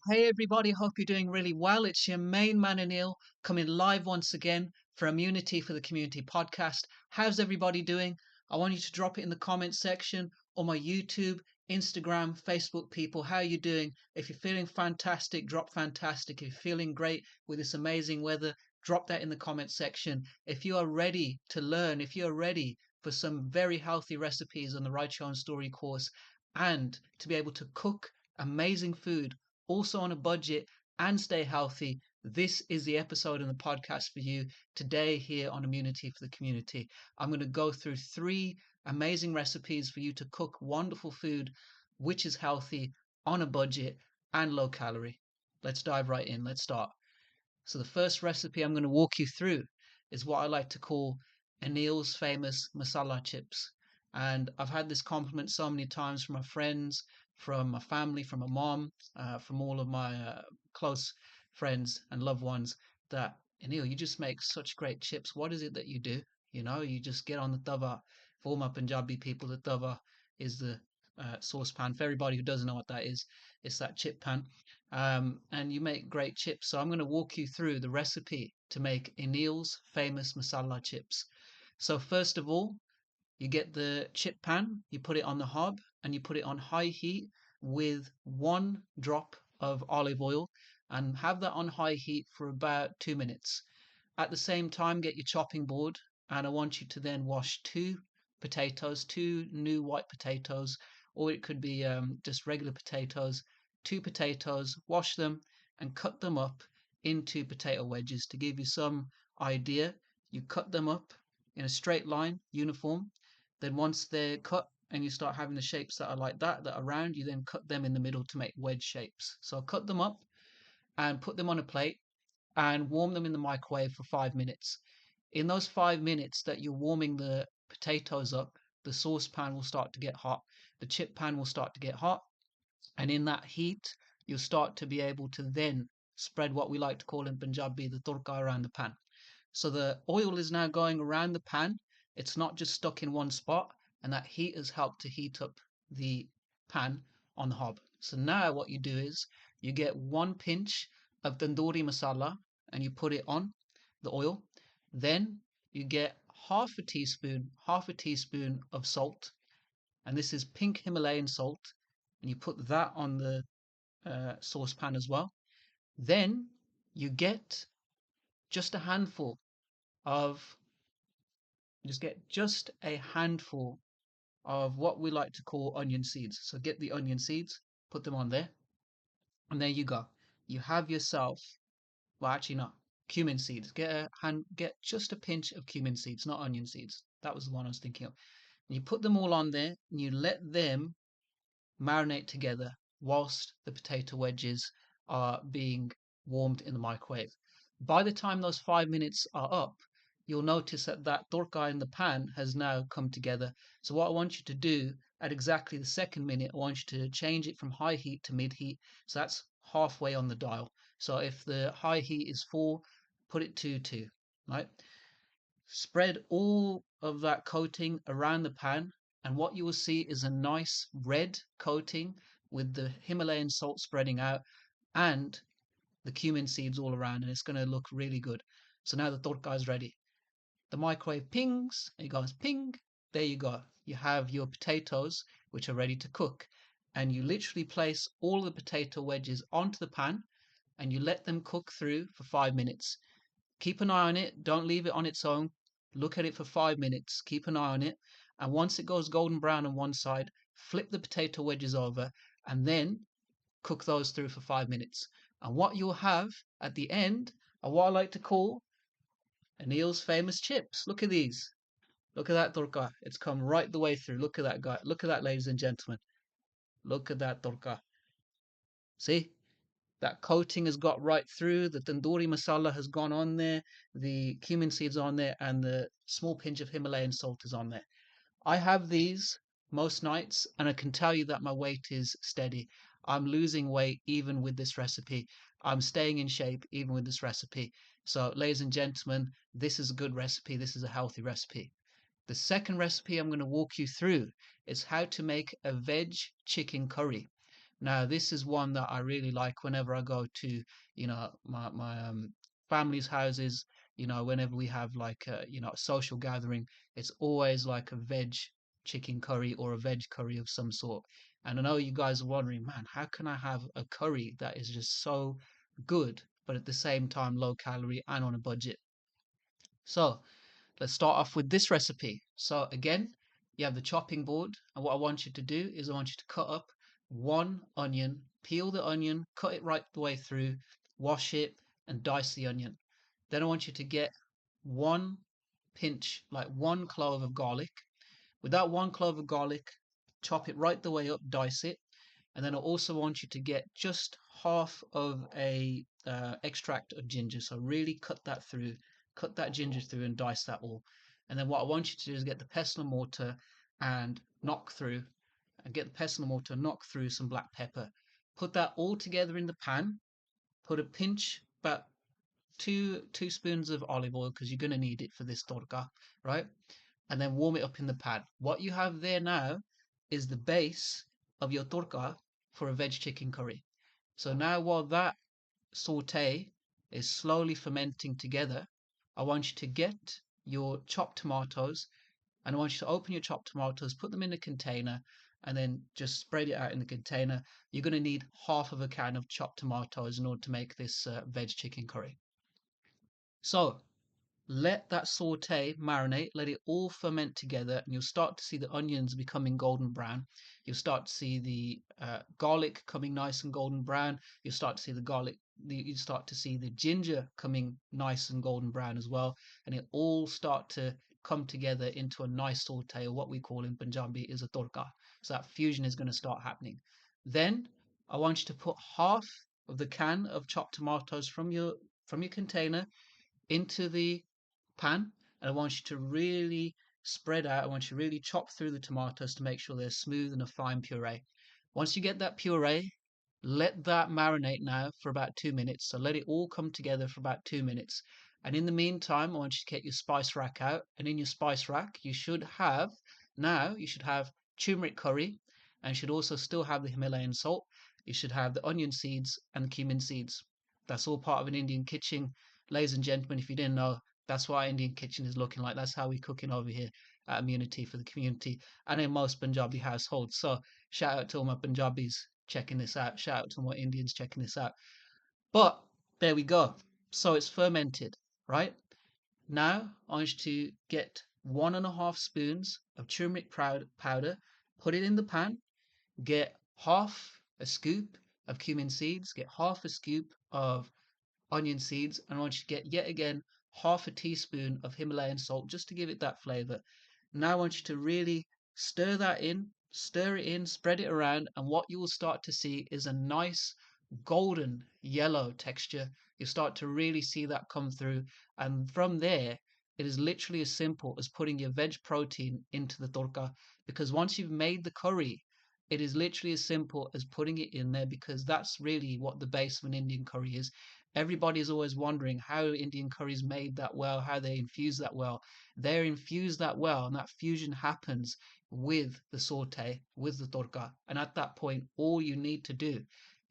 Hey everybody, hope you're doing really well. It's your main man Anil coming live once again for Immunity for the Community podcast. How's everybody doing? I want you to drop it in the comments section on my YouTube, Instagram, Facebook people. How are you doing? If you're feeling fantastic, drop fantastic. If you're feeling great with this amazing weather, drop that in the comments section. If you are ready to learn, if you are ready for some very healthy recipes on the Right Your Own Story course and to be able to cook amazing food also on a budget and stay healthy, this is the episode in the podcast for you today here on Immunity for the Community. I'm going to go through three amazing recipes for you to cook wonderful food which is healthy on a budget and low calorie. Let's dive right in. Let's start. So, the first recipe I'm going to walk you through is what I like to call Anil's famous masala chips. And I've had this compliment so many times from my friends, from my family, from my mom, from all of my close friends and loved ones that, Anil, you just make such great chips. What is it that you do? You just get on the tawa. For all my Punjabi people, the tawa is the saucepan. For everybody who doesn't know what that is, it's that chip pan, and you make great chips. So I'm going to walk you through the recipe to make Anil's famous masala chips. So first of all, you get the chip pan, you put it on the hob, and you put it on high heat with 1 drop of olive oil, and have that on high heat for about 2 minutes. At the same time, get your chopping board, and I want you to then wash two potatoes, two new white potatoes, or it could be just regular potatoes. Two potatoes, wash them and cut them up into potato wedges. To give you some idea, you cut them up in a straight line, uniform. Then once they're cut and you start having the shapes that are like that are round, you then cut them in the middle to make wedge shapes. So cut them up and put them on a plate and warm them in the microwave for 5 minutes. In those 5 minutes that you're warming the potatoes up, the saucepan will start to get hot, the chip pan will start to get hot, and in that heat, you'll start to be able to then spread what we like to call in Punjabi the turka around the pan. So the oil is now going around the pan. It's not just stuck in one spot, and that heat has helped to heat up the pan on the hob. So now what you do is you get 1 pinch of tandoori masala and you put it on the oil. Then you get half a teaspoon of salt, and this is pink Himalayan salt, and you put that on the saucepan as well. Then you get just a handful of just a handful of what we like to call onion seeds. So get the onion seeds, put them on there, and there you go. You have yourself, well, actually not cumin seeds. Get just a pinch of cumin seeds, not onion seeds. That was the one I was thinking of. And you put them all on there, and you let them marinate together whilst the potato wedges are being warmed in the microwave. By the time those 5 minutes are up, you'll notice that that torka in the pan has now come together. So what I want you to do at exactly the second minute, I want you to change it from high heat to mid heat. So that's halfway on the dial. So if the high heat is 4, put it to 2, right? Spread all of that coating around the pan, and what you will see is a nice red coating with the Himalayan salt spreading out and the cumin seeds all around, and it's going to look really good. So now the torka is ready. The microwave pings, it goes ping. There you go. You have your potatoes, which are ready to cook. And you literally place all the potato wedges onto the pan and you let them cook through for 5 minutes. Keep an eye on it. Don't leave it on its own. Look at it for 5 minutes. Keep an eye on it. And once it goes golden brown on one side, flip the potato wedges over and then cook those through for 5 minutes. And what you'll have at the end are what I like to call Anil's famous chips. Look at these. Look at that torka. It's come right the way through. Look at that guy. Look at that, ladies and gentlemen. Look at that torka. See? That coating has got right through. The tandoori masala has gone on there. The cumin seeds on there, and the small pinch of Himalayan salt is on there. I have these most nights, and I can tell you that my weight is steady. I'm losing weight even with this recipe. I'm staying in shape even with this recipe. So, ladies and gentlemen, this is a good recipe. This is a healthy recipe. The second recipe I'm going to walk you through is how to make a veg chicken curry. Now, this is one that I really like whenever I go to, my family's houses. Whenever we have like a social gathering, it's always like a veg chicken curry or a veg curry of some sort. And I know you guys are wondering, man, how can I have a curry that is just so good, but at the same time low calorie and on a budget? So let's start off with this recipe. So again, you have the chopping board, and what I want you to do is I want you to cut up one onion, peel the onion, cut it right the way through, wash it, and dice the onion. Then I want you to get one pinch, like one clove of garlic. With that one clove of garlic, chop it right the way up, dice it, and then I also want you to get just half of a extract of ginger. So really cut that ginger through and dice that all. And then what I want you to do is get the pestle and mortar and knock through, and get the pestle and mortar, knock through some black pepper. Put that all together in the pan. Put a pinch, about two spoons of olive oil because you're going to need it for this torca, right? And then warm it up in the pan. What you have there now is the base of your torca for a veg chicken curry. So now while that saute is slowly fermenting together, I want you to get your chopped tomatoes, and I want you to open your chopped tomatoes, put them in a container, and then just spread it out in the container. You're going to need half of a can of chopped tomatoes in order to make this veg chicken curry. So let that saute marinate, let it all ferment together, and you'll start to see the onions becoming golden brown. You'll start to see the garlic coming nice and golden brown. You'll start to see the garlic, you start to see the ginger coming nice and golden brown as well, and it all start to come together into a nice saute, or what we call in Punjabi is a torka. So that fusion is going to start happening. Then I want you to put half of the can of chopped tomatoes from your container into the pan, and I want you to really spread out. I want you to really chop through the tomatoes to make sure they're smooth and a fine puree. Once you get that puree, let that marinate now for about 2 minutes. So let it all come together for about 2 minutes. And in the meantime, I want you to get your spice rack out. And in your spice rack, you should have turmeric curry, and you should also still have the Himalayan salt. You should have the onion seeds and the cumin seeds. That's all part of an Indian kitchen. Ladies and gentlemen, if you didn't know, that's what our Indian kitchen is looking like. That's how we're cooking over here at Immunity for the community and in most Punjabi households. So shout out to all my Punjabis checking this out. Shout out to all my Indians checking this out. But there we go. So it's fermented, right? Now I want you to get 1.5 spoons of turmeric powder, put it in the pan, get half a scoop of cumin seeds, get half a scoop of onion seeds, and I want you to get yet again half a teaspoon of Himalayan salt just to give it that flavor. Now I want you to really stir it in, spread it around, and what you will start to see is a nice golden yellow texture. You start to really see that come through, and from there, it is literally as simple as putting your veg protein into the torka. Because once you've made the curry, it is literally as simple as putting it in there, because that's really what the base of an Indian curry is. Everybody is always wondering how Indian curry is made that well, how they infuse that well. They're infused that well, and that fusion happens with the saute, with the torka. And at that point, all you need to do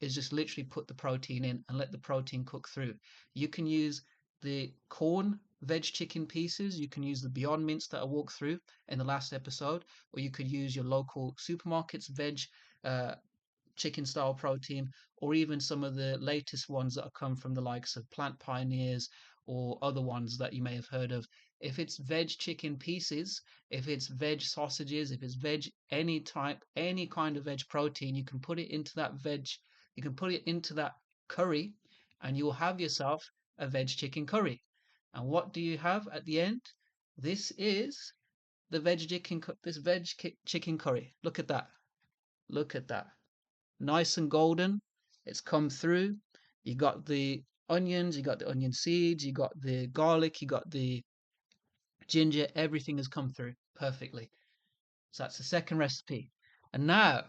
is just literally put the protein in and let the protein cook through. You can use the corn veg chicken pieces, you can use the Beyond Mince that I walked through in the last episode, or you could use your local supermarket's veg uh, chicken style protein, or even some of the latest ones that have come from the likes of Plant Pioneers or other ones that you may have heard of. If it's veg chicken pieces, if it's veg sausages, if it's veg any type, any kind of veg protein, you can put it into that curry, and you'll have yourself a veg chicken curry. And what do you have at the end? This is this veg chicken curry. Look at that. Look at that, nice and golden. It's come through. You got the onions, you got the onion seeds, you got the garlic, you got the ginger. Everything has come through perfectly. So that's the second recipe. And now,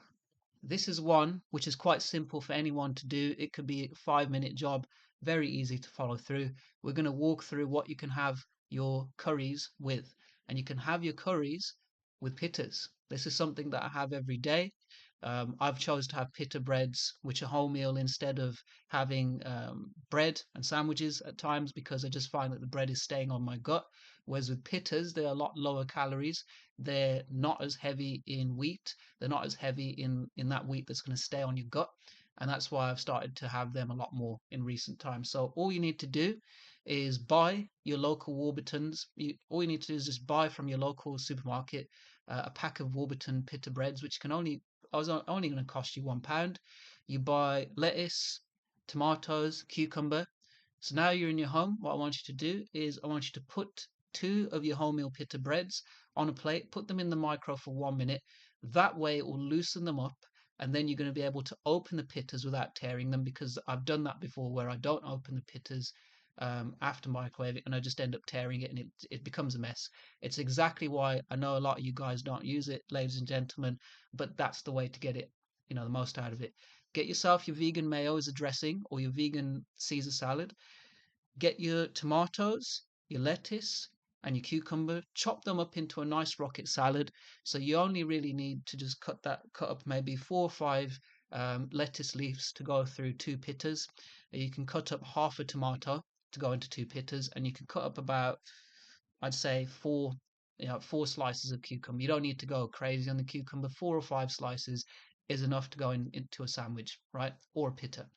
this is one which is quite simple for anyone to do. It could be a 5-minute job, very easy to follow through. We're going to walk through what you can have your curries with. And you can have your curries with pittas. This is something that I have every day. I've chose to have pita breads, which are wholemeal, instead of having bread and sandwiches at times because I just find that the bread is staying on my gut. Whereas with pittas, they're a lot lower calories. They're not as heavy in wheat. They're not as heavy in that wheat that's going to stay on your gut. And that's why I've started to have them a lot more in recent times. So all you need to do is buy your local Warburtons. All you need to do is just buy from your local supermarket a pack of Warburton pita breads, which can only I was only going to cost you £1. You buy lettuce, tomatoes, cucumber. So now you're in your home. What I want you to do is I want you to put two of your wholemeal pita breads on a plate, put them in the micro for 1 minute. That way it will loosen them up, and then you're going to be able to open the pittas without tearing them, because I've done that before where I don't open the pittas after microwave it, and I just end up tearing it, and it becomes a mess. It's exactly why I know a lot of you guys don't use it, ladies and gentlemen, but that's the way to get it, the most out of it. Get yourself your vegan mayo as a dressing, or your vegan Caesar salad. Get your tomatoes, your lettuce, and your cucumber, chop them up into a nice rocket salad. So you only really need to just cut up maybe 4 or 5 lettuce leaves to go through 2 pittas. You can cut up half a tomato to go into 2 pittas, and you can cut up about, I'd say, 4 slices of cucumber. You don't need to go crazy on the cucumber. 4 or 5 slices is enough to go into a sandwich, right? Or a pitta.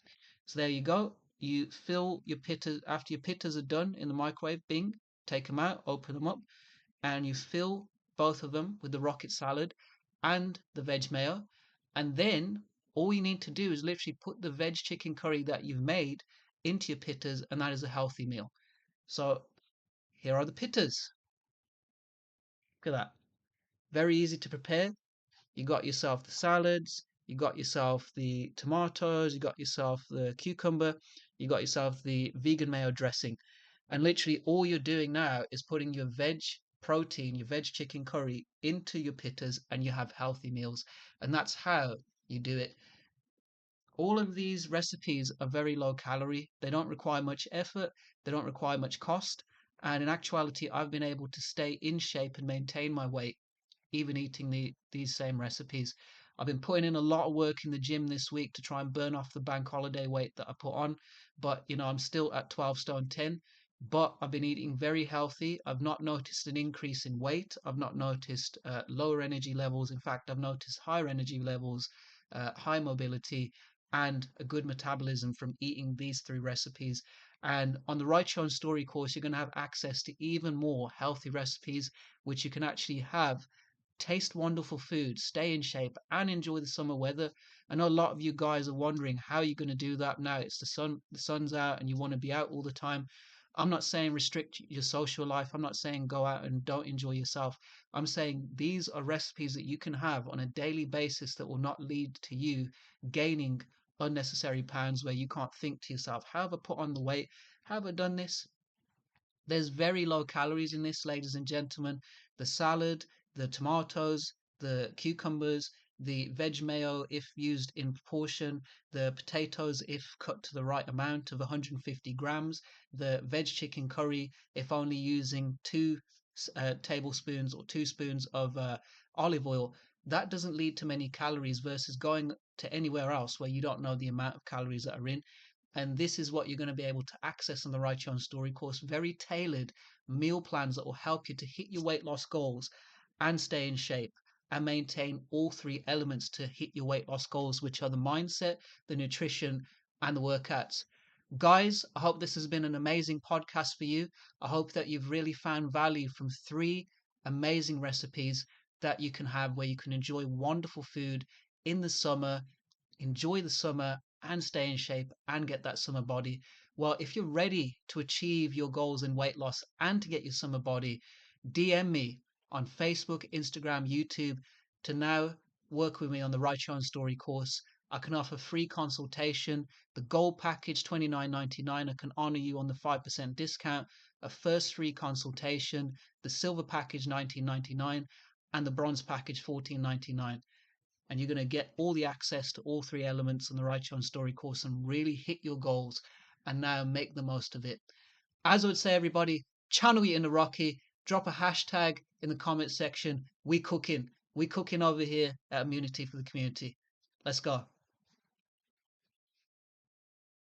So there you go. You fill your pittas after your pittas are done in the microwave. Bing, take them out, open them up, and you fill both of them with the rocket salad and the veg mayo. And then all you need to do is literally put the veg chicken curry that you've made into your pittas, and that is a healthy meal. So here are the pittas. Look at that. Very easy to prepare. You got yourself the salads, you got yourself the tomatoes, you got yourself the cucumber, you got yourself the vegan mayo dressing. And literally all you're doing now is putting your veg protein, your veg chicken curry into your pittas, and you have healthy meals. And that's how you do it. All of these recipes are very low calorie. They don't require much effort, they don't require much cost. And in actuality, I've been able to stay in shape and maintain my weight even eating these same recipes. I've been putting in a lot of work in the gym this week to try and burn off the bank holiday weight that I put on, but I'm still at 12 stone 10. But I've been eating very healthy. I've not noticed an increase in weight. I've not noticed lower energy levels. In fact, I've noticed higher energy levels, high mobility, and a good metabolism from eating these 3 recipes. And on the Write Your Own Story course, you're going to have access to even more healthy recipes, which you can actually have taste wonderful food, stay in shape, and enjoy the summer weather. I know a lot of you guys are wondering how you're going to do that now. It's the sun's out, and you want to be out all the time. I'm not saying restrict your social life. I'm not saying go out and don't enjoy yourself. I'm saying these are recipes that you can have on a daily basis that will not lead to you gaining unnecessary pounds where you can't think to yourself, how have I put on the weight? How have I done this? There's very low calories in this, ladies and gentlemen. The salad, the tomatoes, the cucumbers, the veg mayo, if used in proportion, the potatoes, if cut to the right amount of 150 grams, the veg chicken curry, if only using 2 tablespoons or 2 spoons of olive oil. That doesn't lead to many calories versus going to anywhere else where you don't know the amount of calories that are in. And this is what you're going to be able to access on the Write Your Own Story course. Very tailored meal plans that will help you to hit your weight loss goals and stay in shape and maintain all 3 elements to hit your weight loss goals, which are the mindset, the nutrition, and the workouts. Guys, I hope this has been an amazing podcast for you. I hope that you've really found value from 3 amazing recipes that you can have where you can enjoy wonderful food in the summer, enjoy the summer, and stay in shape and get that summer body. Well, if you're ready to achieve your goals in weight loss and to get your summer body, DM me on Facebook, Instagram, YouTube to now work with me on the Write Your Own Story course. I can offer free consultation. The gold package, $29.99. I can honor you on the 5% discount, a first free consultation. The silver package, $19.99, and the bronze package, $14.99. And you're going to get all the access to all 3 elements on the Write Your Own Story course and really hit your goals and now make the most of it. As I would say, everybody, channel it in the Rocky. Drop a hashtag in the comment section. We cooking. We cooking over here at Immunity for the Community. Let's go.